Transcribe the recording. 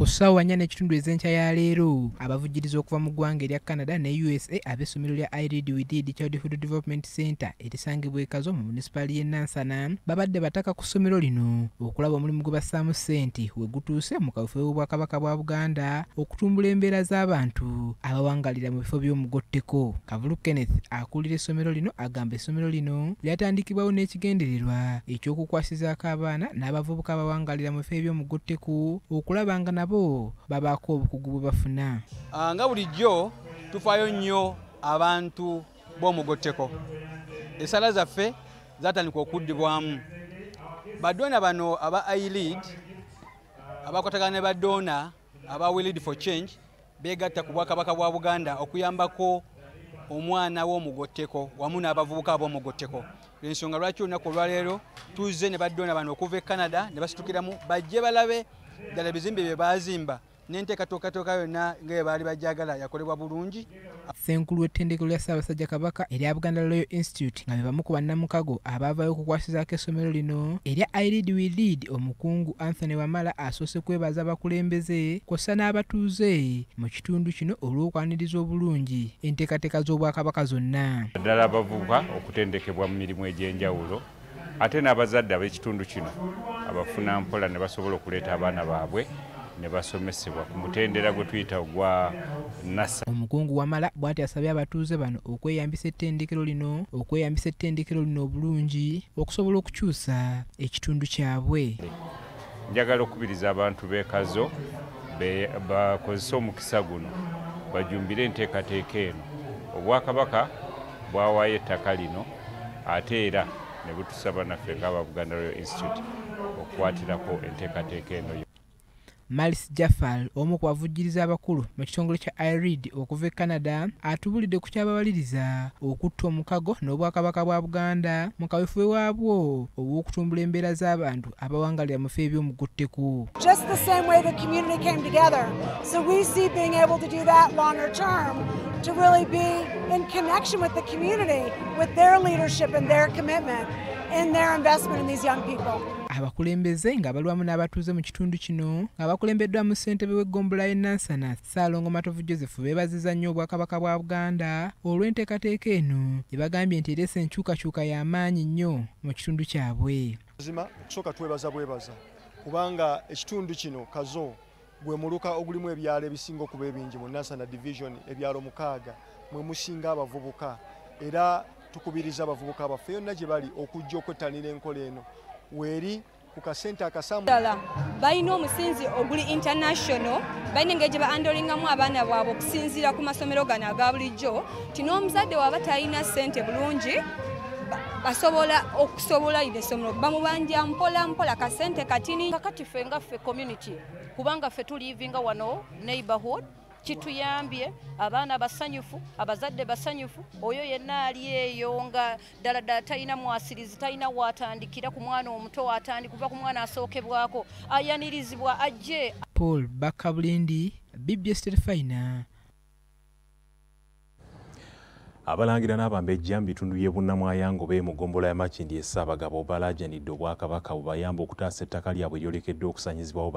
Ku ssaawa 4 n'ekitundu ez'enkya ya leero abavujjiriza okuva mu ggwanga erya Canada ne USA ab'essomero lya I Read We Did Childhood Development Center erisangibwa e Kazo mu munisipali y'e Nansana babadde bataka ku ssomero lino okulaba omulimu gwe bassaamu ssente we gutuuse mu kaweefube w'Obwakabaka bwa Buganda okutumbula embeera z'abantu abawangalira mu bifo by'omugotteko. Kavulu Kenneth akulira essomero lino agamba essomero lino lyatandikibwawo n'ekigendererwa eky'okukwasizaako abaana n'abavubuka abawangalira mu bifo by'omugotteko okulaba nga nabo babaako obukugu bwe bafuna. Nga bulijjo tufaayo nnyo abantu b'omugotteko. Essala zaffe zatandika okuddibwamu. Badoona bano aba I-Lead abakwatagana ne badoona aba We Lead for Change beegatta ku Bwakabaka bwa Buganda okuyambako omwana w'omugotteko wamu n'abavubuka ab'omugotteko. Ensonga lwaki olunaku olwaleero tuzze ne badoona bano okuva e Canada ne basitukiramu bajje balabe ddala ebizimbe bye baazimba n'enteekatooka yonna nga baali bajagala yakolebwa bulungi. Ssenkulu w'ettendekero lya Ssaabasajja Kabaka erya Buganda Royal Institute nga be bamu ku bannamukago abaavaayo okukwasizaako essomero lino erya I Read We Read, omukungu Anthony Wamala asoose kwebaza abakulembeze kw'ossa n'abatuuze mu kitundu kino olw'okwaniriza obulungi enteekateeka z'Obwakabaka zonna. Ddala abavubuka okutendekebwa mu mirimu egy'enjawulo ate n'abazadde ab'ekitundu kino abafuna mpola ne basobola okuleeta abaana baabwe ne basomesebwa ku mutendera gwe tuyita ogwa NASA. Omukungu Wamala bw'ati asabye abatuuze bano okweyambisa ettendekero lino obulungi okusobola okukyusa ekitundu kyabwe. Njagala okubiriza abantu b'e Kazo bakozese omukisa guno bajumbire enteekateeka eno. Obwakabaka bwawaayo ettaka lino ate era ne butusaba naffe ng'aba Buganda Royal Institute okukwatirako enteekateeka eno. Malis Jafal omu ku bavujjiriza abakulu mu kitongole kya I Read okuva e Canada atubulidde ku kyababaliriza okutta omukago n'Obwakabaka bwa Buganda mu kaweefube waabwo obw'okutumbula embeera z'abantu abawangalira mu bifo eby'omugotteko. Just the same way the community came together. So we see being able to do that longer term to really be in connection with the community, with their leadership and their commitment and their investment in these young people. Abakulembeze nga balwamu n'abatuuze mu kitundu kino nga bakulembeddwamu ssentebe w'eggombolola y'e Nansana Ssaalongo Matovu Joseph beebazizza nnyo Obwakabaka bwa Buganda olw'enteekateeka eno gye bagambye nti ereese enkyukakyuka y'amaanyi nnyo mu kitundu kyabwe. Mazima okusooka twebaza kubanga ekitundu kino Kazo gwe muluka ogulimu ebyalo ebisinga okuba ebingi mu Nansana Division, ebyalo 6 mwe musinga abavubuka, era tukubiriza abavubuka baffe yonna gye bali okujja okwettanira enkola eno weri ku kasente akasamu. Balina omusinzi oguli international, balina engeri gye ba-handlingamu abaana bwabwe okusinziira ku masomero gano aga bulijjo ti n'omuzadde waba talina ssente bulungi basobola okusobola ino essomero bamubanja mpola kasente katini. Kakati ffe nga ffe community kubanga ffe tulivinga wano neighborhood kituyambye abaana basanyufu, abazadde basanyufu, oyo yenna ali eyo nga ddala talina mwasirizi, talina watandikira ku mwana omuto kuva ku mwana asookebwako ayanirizibwa ajje. Paul Bakabulindi, BBS Terefayina. Abalangira n'abambejja mu bitundu by'e Bunnamwayango mu ggombolola ya Makindye e Ssaabagabo balaajanidde Obwakabaka bubayamba okutaasa ettaka lyabwe eryolekedde okusanyizibwawo